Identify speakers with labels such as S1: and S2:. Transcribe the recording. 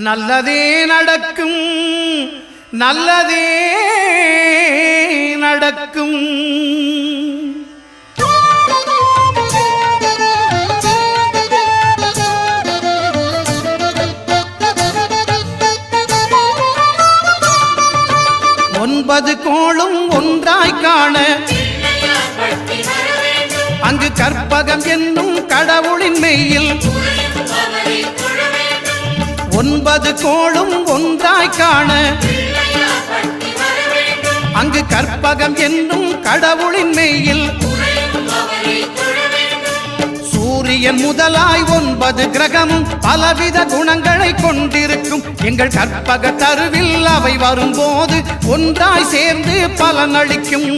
S1: நல்லதே நடக்கும், நல்லதே நடக்கும். ஒன்பது கோளும் ஒன்றாய் காண அங்கு கற்பகம் என்னும் கடவுளின் மெய்யில் ஒன்பது கோளும் ஒன்றாய் காண அங்கு கற்பகம் என்னும் கடவுளின் மெய்யில் சூரியன் முதலாய் 9 கிரகமும் பலவித குணங்களை கொண்டிருக்கும். எங்கள் கற்பக தருவில் அவை வரும்போது ஒன்றாய் சேர்ந்து பலனளிக்கும்.